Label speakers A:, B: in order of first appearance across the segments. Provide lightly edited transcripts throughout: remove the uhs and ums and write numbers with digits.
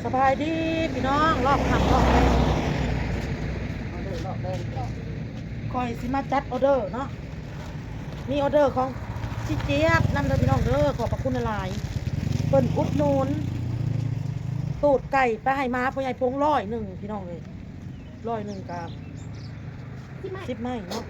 A: สบายดีพี่น้องรอบขับรอบแรกคอยสิมาจัดออเดอร์เนาะมีออเดอร์ของชิเจี๊ยบนำเด้อพี่น้องเด้อขอบพระคุณหลายเพิ่นอุดหนุนตูดไก่ไปให้มาพ่อใหญ่พง100พี่น้องเลย100กับ10ไม้เนาะ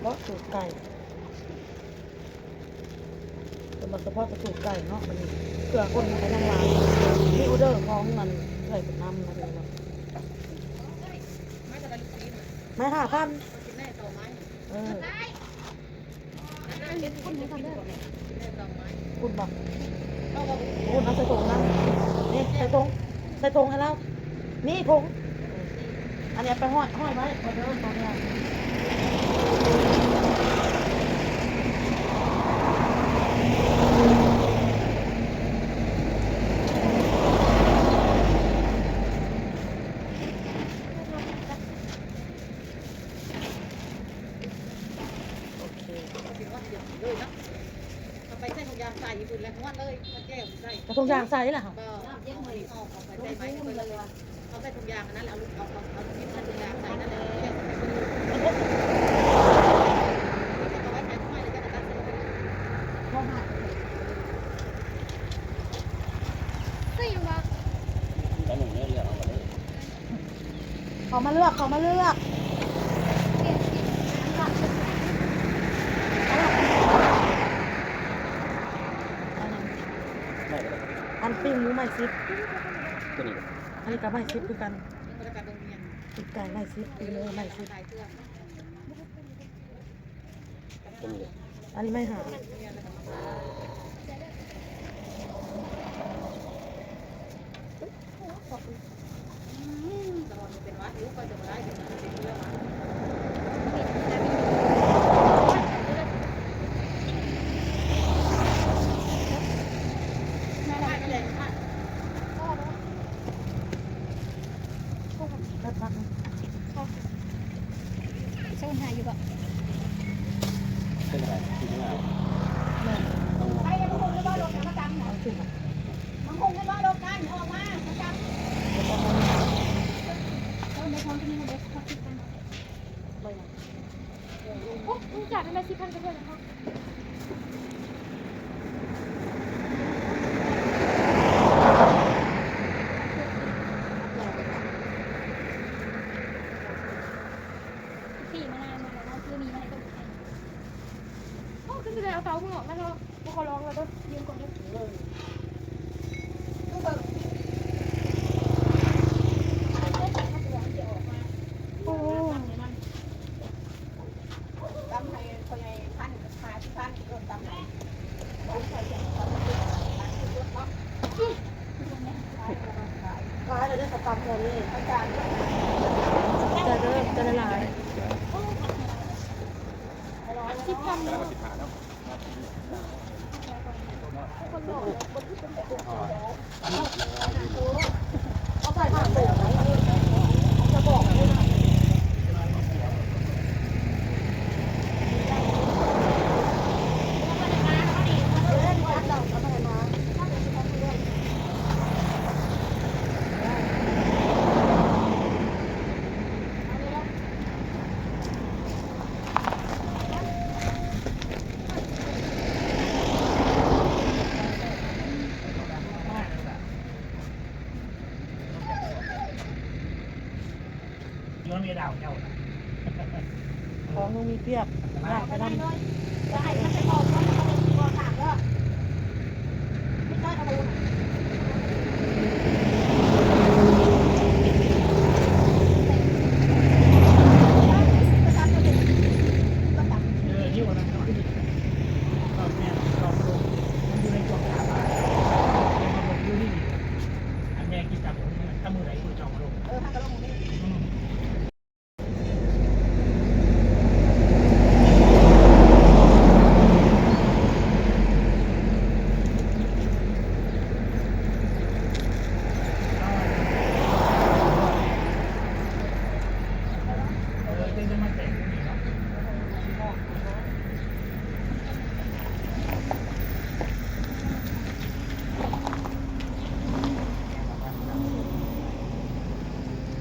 A: แล้วตูดไก่เป็นบัตรเฉพาะตูดไก่เนาะมันเครื่องคนไปนั่งร้านมีออเดอร์ของมันใส่เป็นน้ำนะพี่น้องไม่5,000คุณบอกคุณเอาใส่ถุงนะนี่ใส่ถุงให้เรานี่ถุงอันนี้ไปห้อยไว้ออเดอร์ตอนนี้
B: ไปใส่ถุงยางใส่ญี่ปุ่นแล้วม้วนเลยมันแก้วใส่
A: กระทงยางใส่แหละค่ะ
B: ก็เย็นหน่อยออกไปใส่ไปเลยเอาใส่ถุงยางนั้นแล้วเอาที่ใส่ถุงยางใส่นั่นแหละแก้วใส่ไปเลยเอาไว้ใส่ถุงไม้เลยก็ตัดใส่เข้ามาใส่ยังวะ
A: เขามาเลือกอันปิ้งหมูไม่ซิปอันนี้กับไม่ซิปคือกันติดไก่ไม่ซิปปิ้งหมูไม่ซิปอันนี้ไม่หา
B: เป็นวัดยุคก็จะมาได้ถึงเป็นเรื่องโซนหายอยู่บ่เป็นอะไรที่ไม่เอาใครยังคงจะว่าลงมาจังเหรอมันคงจะว่าลงกันออกมาจังในท้องที่นี่มันเด็กเขาคิดกันโอ้ยจ่ายเป็น10,000กันด้วยนะคะคือจะเอาเตาขึ้นออกแล้วเราพอร้องเราก็ยืนก่อนด้วยโอ้ตำไทยคนใหญ่พันขาที่พันรถตำไทย
A: ขายเลยได้สตาร์ทเลยอาจารย์จะละลาย10,000แล้วเอาใส่ผ้าเปียกจะบอกเลยนะ
C: ย้อนมีดาวเจ้า
A: ของมึงมีเพียบอยากไปนั่น
B: จะให้มันไปออกมันจะเป็นตัวขาดก็ไม่ได้เอาไป
C: ที่วันนั้นเขาที่ตอนนี้ลองลงมันอยู่ในกล่องขาบามาลงอยู่นี่อันแดงกินจับผมถ้ามือไหนคุณจองมาลง
B: ถ้ากระลงนี่
C: เลยจะมาแต่งนี่เนาะ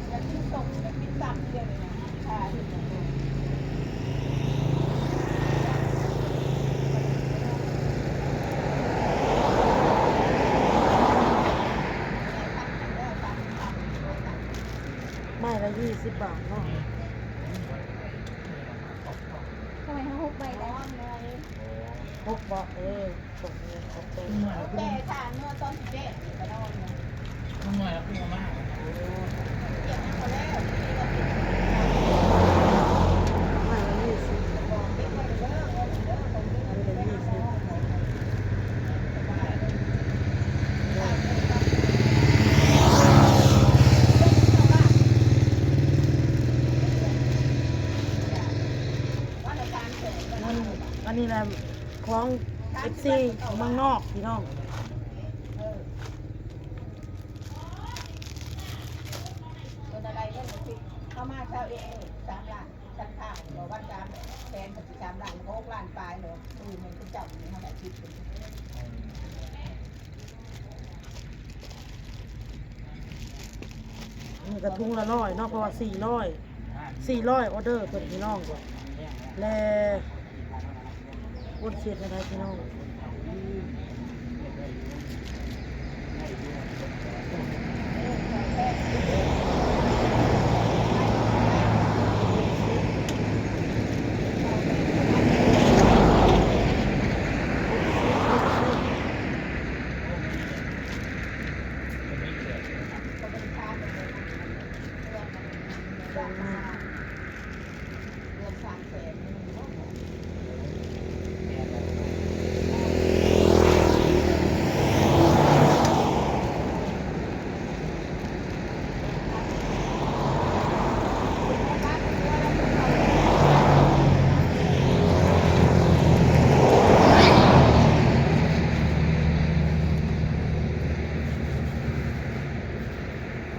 B: แล้วที่ส่งแล้วที่สั่งเรื่องเลยนะค่ะที่ส่งเลย
A: ไม่ละ20 บาทเนาะ
B: ทำไมเขาฮุบไปแล้วไง
A: พกบอกส่งเงินส่งเต็ม
C: เมื่อไหร่
B: แต่ทานเมื่อตอนเจ็ดก็นอนเนี่ย
C: เมื่อไหร่ขึ้นมา
B: เจ็บนั่งมาแล้วที่เราติด
A: ไม่ละ20
B: บอกเก็บไว้เด้อเงินเด้อคนที่มันไปหาหมอสบายว่าในการเสริมกัน
A: อันนี้แหละของ FC เมืองนอกพี่น้อง
B: เป็นอะไรเรื่องที่เข้ามาเช่าเอง3 ล้านชั้นข้างเราวัดจามแทนกับ3 ล้าน6 ล้านปลายเลยคือมันเป็นเจ้าอยู่เท่าไหร่คิดเป็น
A: นี่กระทุงละ100เนาะเพราะว่า400ออเดอร์เพิ่นพี่น้องและวุ้นเสียดอะไรพี่น้อง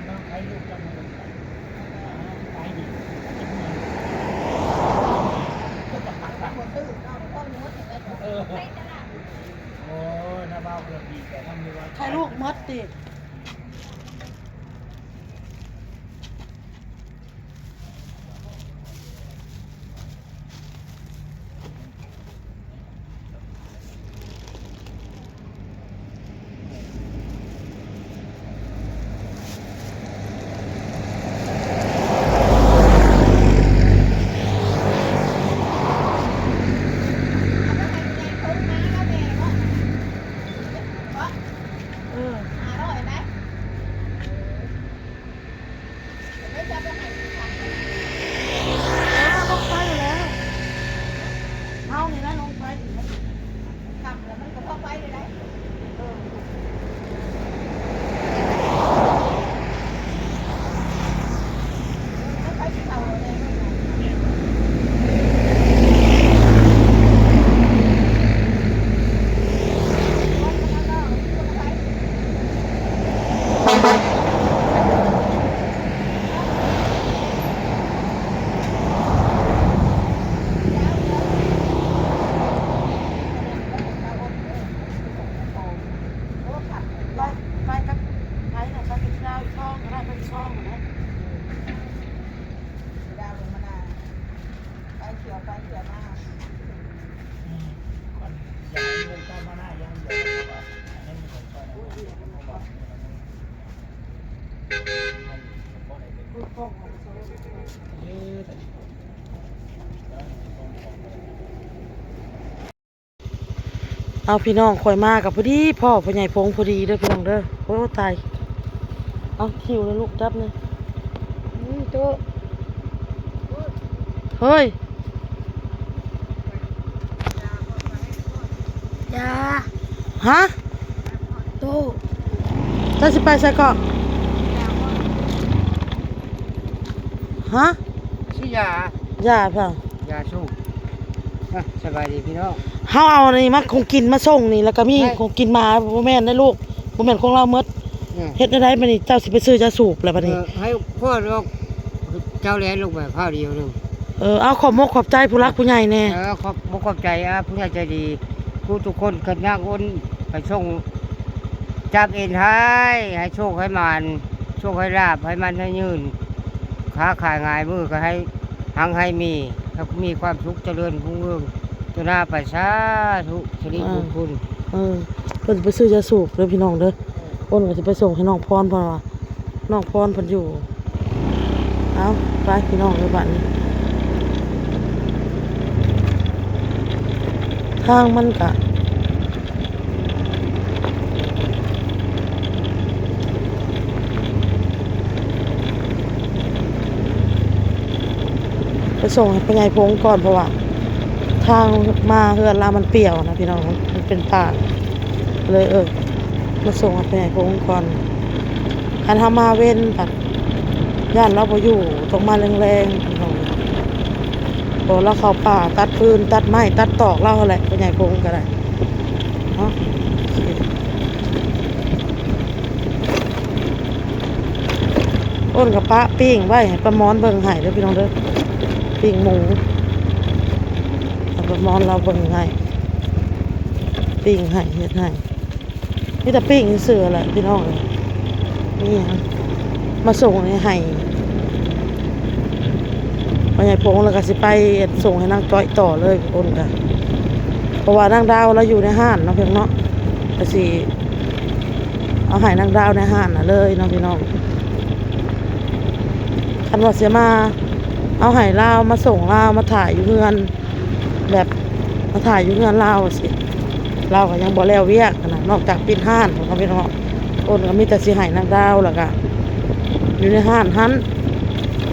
C: ต้องใช้ลูกจำนวนไปดิเออโอ้น้าบ้าวกระบี่แต่ทำดีว่า
A: ใครลูกมดติ เออลงไปอยู่แล้วเอานี่นะลงไปเออไปกับไปน่ะไปกับดาวช่องก็ได้ไปช่องนะ
C: ก่อนอย่างนี้เลยตามมาหน้ายังเดียวว่าให้มีคนช่วยนะ
A: เอาพี่น้องคอยมากับพอดีพ่อพ่อใหญ่พงพอดีเด้อพี่น้องเด้อโอ้ยตายเอาคิวเลยลูกจับเลยตัวเฮ้ยยาฮะโตจะสิไปใส่เกาะฮะ
D: ชื่อยา
A: ยาเปล่าย
D: าสูบสบายดีพี่น้อง
A: เฮาเอานี่มาคงกินมาส่งนี่แล้วก็มีคงกินมาบ่แม่นได้ลูกบ่แม่นของเราหมดเฮ็ดได้บัดนี้เจ้าสิไปซื้อยาสูบแล้วบัดนี้
D: ให้พ่อลูกเจ้าแลนลงไปข้าวเดียวหนึง
A: เอาขอบมกขอบใจผู้รักผู้ใหญ่แน่
D: ขอบใจผู้ใหญ่ใจดีผู้ทุกคนกันยากอ้นไปส่งจับเอ็นให้โชคให้มันโชคให้ราบให้มันให้ยืนค้าขายง่ายมือก็ให้หังให้มีถ้ามีความสุขเจริญรุ่งเรืองตัวหน้าไปสาธุสิริบุญคุณ
A: เพิ่นไปซื้อยาสูบเด้อพี่น้องเด้ออ้นก็สิไปส่งให้น้องพรเพราะว่าน้องพรเพิ่นอยู่เอาไปพี่น้องเด้อบัดนี้ทางมันก็ไปส่งให้พ่อใหญ่พงก่อนเพราะว่าทางมาเฮือนเรามันเปรี่ยวนะพี่น้องมันเป็นป่าเลยมาส่งให้พ่อใหญ่พงก่อนอันทำมาเว้นปัดย่านเราบ่อยู่ต้องมาแรงๆพี่น้องโอ้เราเข้าป่าตัดฟืนตัดไม้ตัดตอกเราแหละพ่อใหญ่พงก็ได้เนาะอ้นกับป้าปิ้งไว้ให้ป้ามอนเบิ่งให้เด้อพี่น้องเด้อปิ้งหมูป้ามอนเราเบิ่งให้ปิ้งให้เฮ็ดให้นี่แต่ปิ้งเสือแหละพี่น้องนี่มาส่งให้พ่อใหญ่พงแล้วก็สิไปส่งให้นางจ้อยต่อเลยอ้นก็เพราะว่านางดาวเราอยู่ในห้านเนาะเพียงเนาะก็สิเอาให้นางดาวในห้านน่ะเลยเนาะพี่น้องคันว่าเสียมาเอาให้ลาวมาส่งลาวมาถ่ายอยู่เฮือนแบบมาถ่ายอยู่เฮือนลาวสิลาวก็ยังบ่แล้วเวียกนะนอกจากปิดห้านของเขาพี่น้องอ้นก็มีแต่สิให้นางดาวแล้วก็อยู่ในห้านหัน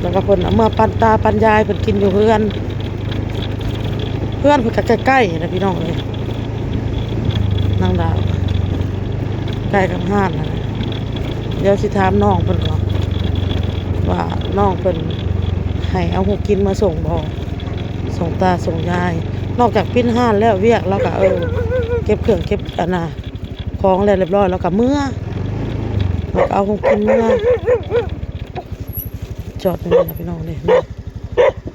A: แล้วก็เพิ่นเอาเมื่อปันตาปันยายเพิ่นกินอยู่เฮือนเพิ่นก็ใกล้ๆนะพี่น้องเลยนางดาวใกล้กับห้านนะเดี๋ยวสิถามน้องเพิ่นก่อนว่าน้องเพิ่นให้เอาหกกินมาส่งบ่ส่งตาส่งยายนอกจากปิ้นห้านแล้วเวียกแล้วก็เก็บเครื่องเก็บอันน่ะของแล้วเรียบร้อยแล้วก็เมื่อแล้วก็เอาหกกินเมื่อจอดนี่นะพี่น้องนี่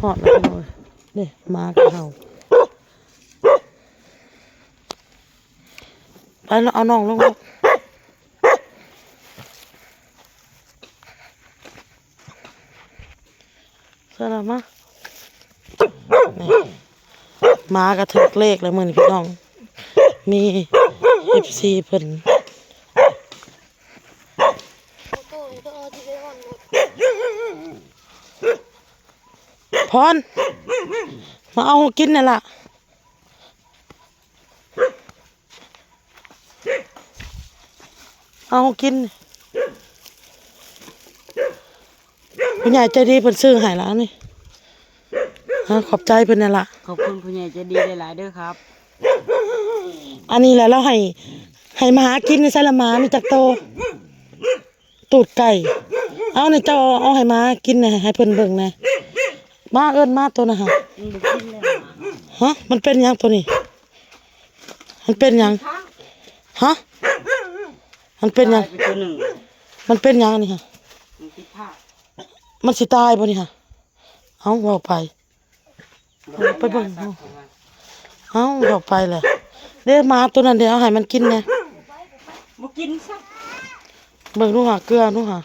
A: ฮอดแล้วพี่น้องนี่มากับเฮาไปแล้วเอาน้องลงลูกเสร็จแล้วมานี่มากระถึกเลขแล้วมื้อนี้พี่น้องมี FC เพิ่นพรมาเอากินนี่ล่ะเอากินผู้ใหญ่ใจดีเพิ่นซื้อให้แล้วนี่ขอบใจเพิ่นนี่ล่ะ
D: ขอบคุณผู้ใหญ่ใจดีหลายๆเด้อครับ
A: อันนี้แหละเราให้มาหากินในไสละหมามีจักโตตูดไก่เอาในเจ้าเอาให้มากินน่ะให้เพิ่นเบิ่งแหน่มาเอิ้นมาตัวน่ะฮะมันเป็นหยังตัวนี้มันเป็นหยังฮะมันเป็นหยังมันเป็นหยังนี่ฮะมันสิตายบ่นี่ฮะเอาเว้าไปไปเบิ่งเอาเว้าไปแหละเด้มาตัวนั้นเดี๋ยวเอาให้มันกินแหน่
B: บ่กินซะ
A: เบิ่งดูหาเกลือดูหา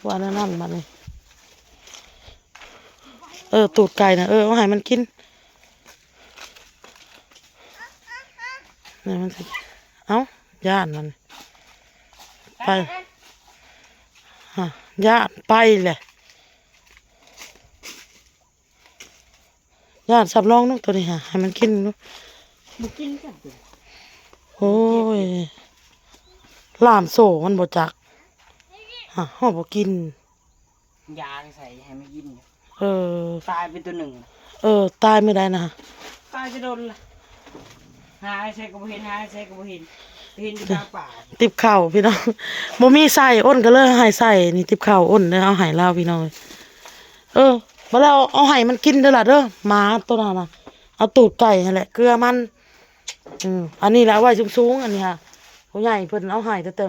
A: ว่านั่นมันนี่ตูดไก่นะเอาให้มันกินนี่มันสิเอาย่านมันไปฮะย่านไปแหละย่านสับรองนุกตัวนี้ฮะให้มันกินนุก
B: บ่กินซะ
A: โอ้ยล่ามโซ่มันบ่จักฮะห่อบ่กิน
D: ยาใส่ให้ไม่กิน
B: ตายไปตัวหนึ่ง
A: ตายไม่ได้นะ
B: ตายจะโดนล่ะหาใส่ก็บ่เห็นหาใส่ก็บ่เห็นเห็นอยู่กลางป่า
A: ติบข้าวพี่น้องบ่มีใส่อ้นก็เลยให้ใส่นี่ติบข้าวอ้นเลยเอาให้ลาวพี่น้องบ่แล้วเอาให้มันกินเด้อล่ะเด้อหมาตัวนั้นน่ะเอาตูดไก่นั่นแหละเกลือมันอันนี้แหละไว้สูงๆอันนี้ค่ะผู้ใหญ่เพิ่นเอาให้แต่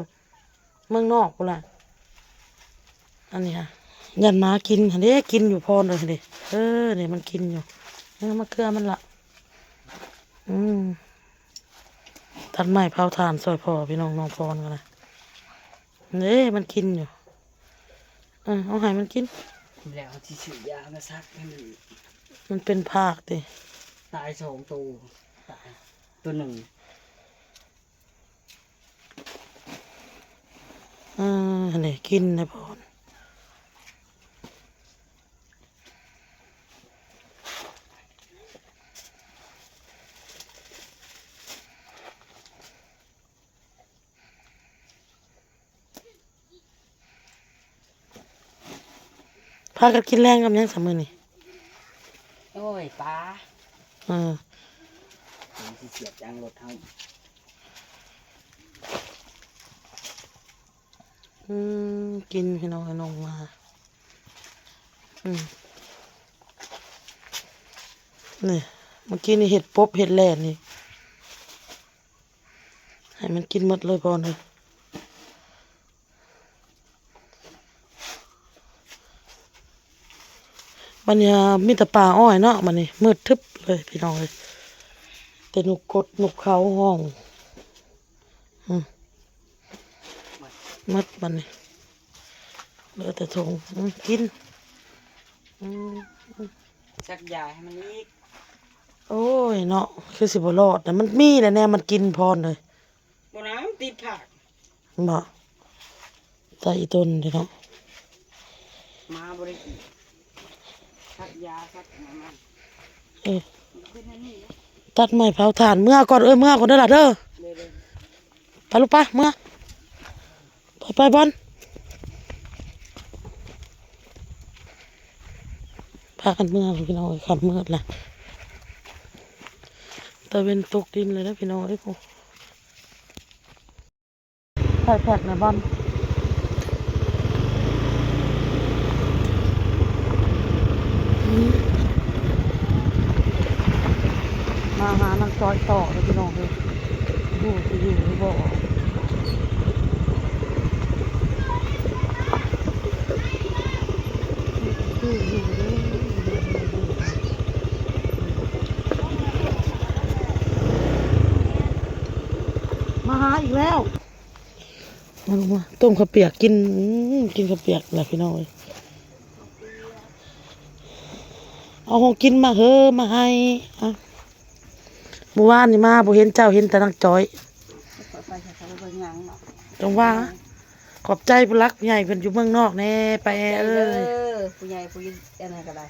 A: เมืองนอกพุ่นล่ะอันนี้ค่ะ ยันหมากินหั่นเด้กินอยู่พอเลยหั่นเด้นี่มันกินอยู่มาเกลือมันละตัดไม้เผาถ่านซอยพ่อพี่น้องน้องพรกันนะนี่มันกินอยู่เอาให้มันกิน
D: แล้วที่ฉีดยามาซักให้
A: มันเป็นภาคดิ
D: ตาย2ตัวตายตัวหนึ่ง
A: อันนี้กินนะพรพากันกินแรงกับยังสามมือนี่
D: โอ้ยป้าผมที่เสียบยางรถเฮา
A: กินพี่น้องให้น้องมานี่เมื่อกี้นี่เห็ดปบเห็ดแหล่นี่ให้มันกินหมดเลยพอเลยมันเนี่ยมีแต่ป่าอ้อยเนาะมันนี่มืดทึบเลยพี่น้องเลยแต่นกกดนกเขาห้องมัดมันนี่เหลือแต่ทงกิน
D: ซักยาให้มันอีก
A: โอ้ยเนาะคือสิบรอดแต่มันมีแหละแน่มันกินพรเลย
D: บ่น้ำติดผัก
A: บ่ใจอีต้นเด้เนาะ
D: มาบริกิซักยาซักมัน
A: ตัดไม้เผาถ่านเมื่อก่อนเมื่อก่อนเด้อล่ะเด้อไปลูกปะเมื่อไปบอลพากันเมื่อพี่น้องขับเมื่อล่ะตะเวนตกดินเลยนะพี่น้องไอ้พวกใส่แพ็กนะบอลมาหานังจอยต่อเลยพี่น้องเลยดูสิอยู่หรือบ่มาหาอีกแล้วมาลงมาต้มข้าวเปียกกินกินข้าวเปียกแหละพี่น้องเลยเอาของกินมามาให้เมื่อวานนี่มาบ่เห็นเจ้าเห็นแต่นางจอยจังว่าขอบใจผู้รักผู้ใหญ่เพิ่นอยู่เมืองนอกแน่ไป
B: ผู้ใหญ่ผู้อะไรก็ได้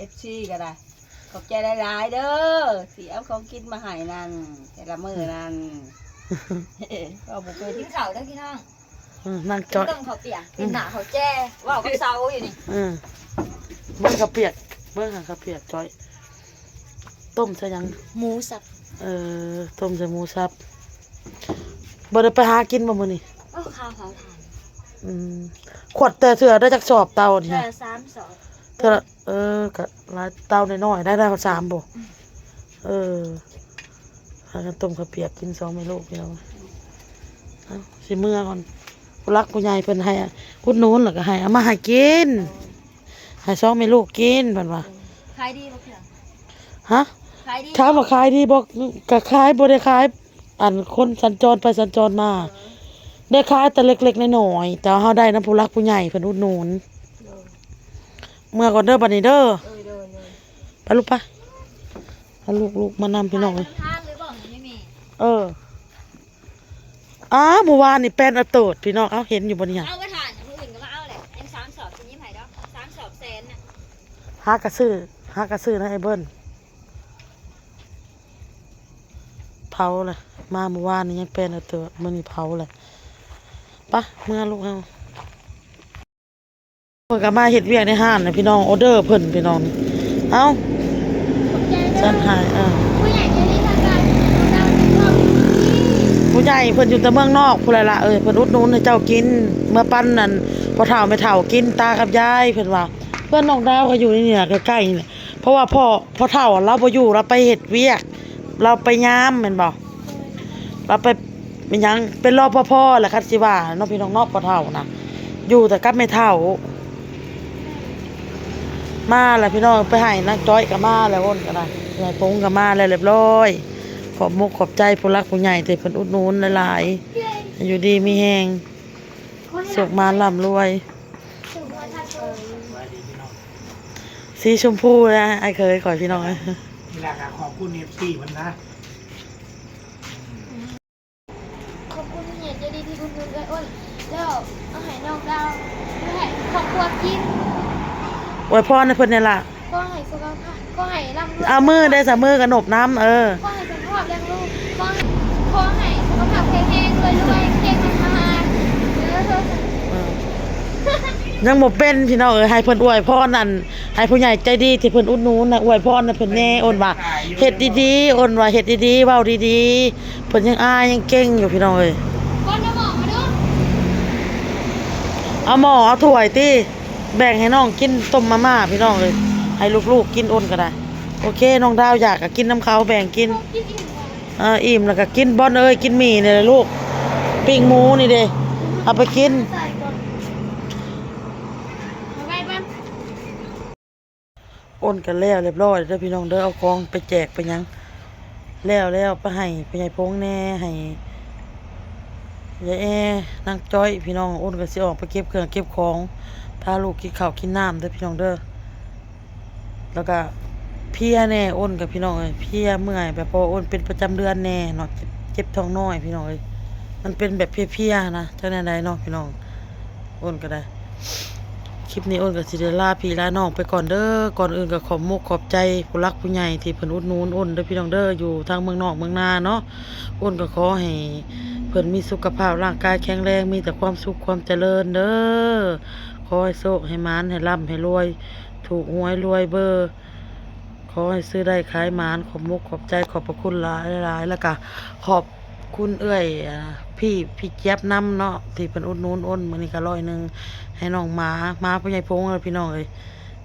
B: FC ก็ได้ขอบใจหลายๆเด้อสิเอาของกินมาให้นั่นแต่ละมื้อนั่นก็บ่เคย
E: กินข้าวได้พี่น้อง
A: นางจอย
E: ต้มข้าวเปียกกินหนาข้าวแจ้ว่าวกับเซาอยู่นี่
A: เบิ่งข้าวเปียกเบิ่งข้าวเปียกจอยต้มใส่ยัง
E: หมูสับ
A: ต้มใส่หมูสับบ่ได้ไปหากินบ่มื้อนี้
E: ข้าวเผาถ่าน
A: ขวดแต่เสือได้จากสอบเตานี่
E: นะ3 สอบ
A: เธอก็หลายเตาน้อยๆได้3บ่หากันต้มข้าวเปียกกิน2มื้อลูกพี่น้องสิเมื่อก่อนผู้รักผู้ใหญ่เพิ่นให้พุดนู้นแล้วก็ให้เอามาให้กินให้2มื้อลูกกินเพิ่นว่า
E: ขายดีบ่เพิ่น
A: ฮะ
E: ขายดี
A: ถามว่าขายดีบ่ก็ขายบ่ได้ขายอันคนสัญจรไปสัญจรมาได้ขายแต่เล็กๆน้อยๆแต่เฮาได้นำผู้รักผู้ใหญ่เพิ่นอุดหนุนเมื่อก่อนเด้อบัดนี้เด้อไปลูกไปเอาลูกมานำพี่น้องเลย
E: ทานหรือบ่ไม่มี
A: เมื่อวานนี่แป้นเอาโตดพี่น้องเอาเห็นอยู่บ่เนี่ย
E: เอากระถางผู้อื่นก็มาเอาแหละยัง3 สอบสิยิ้มให้ดอก3 สอบแสนน่ะ
A: หากระซื้อนะไอ้เบิ้ลเผาเลยมาเมื่อวานนี่ยังแป้นเอาโตดมื้อนี้เผาเลยไปเมื่อลูกเฮาเพิ่นก็มาเฮ็ดเวียกในห้างนะพี่น้องออเดอร์เพิ่นพี่น้องเอาฉันหาย
E: ผู้ใหญ่จะรีบทำการ
A: ผู้ใหญ่เพิ่นอยู่แต่เมืองนอกพุ่นละเพิ่นอุดหนุนให้เจ้ากินเมื่อปั้นนั่นพ่อเฒ่าแม่เฒ่ากินตากับยายเพิ่นว่าเพื่อนน้องดาวก็อยู่นี่น่ะใกล้ๆนี่เพราะว่าพ่อเฒ่าเราบ่อยู่เราไปเฮ็ดเวียกเราไปยามแม่นบ่เราไปเป็นหยังเป็นรปภแหละคันสิว่าเนาะพี่น้องเนาะพ่อเฒ่านะ อยู่แต่กับแม่เฒ่ามาแล้วพี่น้องไปให้นักจ้อยก็มาแล้วอ้นก็ได้ยายพงก็มาแล้วเรียบร้อยขอบมุกขอบใจผู้รักผู้ใหญ่ที่เพิ่นอุดหนุนหลายๆอยู่ดีมีแฮงสุขมาร่ำรวย
C: ไว้ดีพี่น้อง
A: สีชมพูนะไอ้เคยขอพี่น้อง
C: นี่แหละครับขอบคุณเอฟซีมันนะ
F: ขอบคุณเนี่ยจะดีที่คุณคุณเลยอ้นแล้วเอาให้น้องดาวเอาให้ครอบครัวกิน
A: อวยพรให้เพิ่นนี่ล่ะ
F: ก็ให้สุขภาพก็ให้ร่ำรวย
A: เอามือได้สะมือกับหนบน้ำ
F: ก็ให้สุขภาพแรงลูกก็ให้สุขภาพแข็งแรงรวยๆเก่งมากๆเด้อ
A: ยังบ่เป็นพี่น้องให้เพิ่นอวยพรนั่นให้ผู้ใหญ่ใจดีที่เพิ่นอุดหนุนน่ะอวยพรให้เพิ่นแน่อ้นว่าเฮ็ดดีๆอ้นว่าเฮ็ดดีๆเว้าดีๆเพิ่นยังอายยังเก่งอยู่พี่น้องเอ้ย
F: ก้อนน้ำหมอกมาดู
A: เอาหม้อเอาถ้วยติแบ่งให้น้องกินต้มมาม่าพี่น้องเอ้ยให้ลูกๆกินอ้นก็ได้โอเคน้องดาวอยากก็กินน้ำเขาแบ่งกิน
F: กินอิ่มก่อน
A: อิ่มแล้วก็กินบอนเอ้ยกินหมี่นี่แหละลูกปิ้งหมูนี่เด้เอาไปกิน
F: ใส่ก่อนเอาไว้บ้าน
A: โอนกันแล้วเรียบร้อยเด้อพี่น้องเด้อเอาของไปแจกไปหยังแล้วไปให้ไปให้พงแน่ให้ยายแอนางจ้อยพี่น้องโอนก็สิออกไปเก็บเครื่องเก็บของพาลูกกินข้าวกินน้ำเด้อพี่น้องเด้อแล้วก็เพลียแน่โอนกับพี่น้องเอ้ยเพลียเมื่อยแบบพอโอนเป็นประจำเดือนแน่เนาะเจ็บท้องน้อยพี่น้องเอ้ยมันเป็นแบบเพลียๆนะจังได๋เนาะพี่น้องโอนก็ได้ คลิปนี้อ้นกับสิเดลาพี่ลาน้องไปก่อนเด้อก่อนอื่นก็ขอบมุกขอบใจผู้รักผู้ใหญ่ที่เพิ่นอุดหนุนอ้นเด้อพี่น้องเด้ออยู่ทางเมืองนอกเมืองนาเนาะอ้นก็ขอให้เพิ่นมีสุขภาพร่างกายแข็งแรงมีแต่ความสุขความเจริญเด้อขอให้โชคให้มานให้ร่ำให้รวยถูกหวยรวยเบอร์ขอให้ซื้อได้ขายหมานขอบมุกขอบใจขอบพระคุณหลายๆแล้วก็ขอบคุณเอื้อยพี่เจี๊ยบนำเนาะที่เพิ่นอุดหนุนอ้นมื้อนี้ก็100ให้น้องหมาผู้ใหญ่พงพี่น้องเอ้ย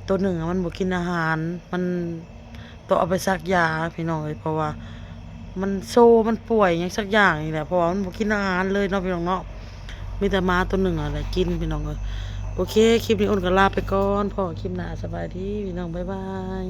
A: ตัวหนึ่งอะมันบ่กินอาหารมันต้องเอาไปซักยาพี่น้องเอ้ยเพราะว่ามันโซมันป่วยหยังสักอย่างนี่แหละเพราะว่ามันบ่กินอาหารเลยเนาะพี่น้องเนาะมีแต่หมาตัวหนึ่งอะแหละกินพี่น้องเอ้ยโอเคคลิปนี้อ้นก็ลาไปก่อนพอคลิปหน้าสบายดีพี่น้องบ๊ายบาย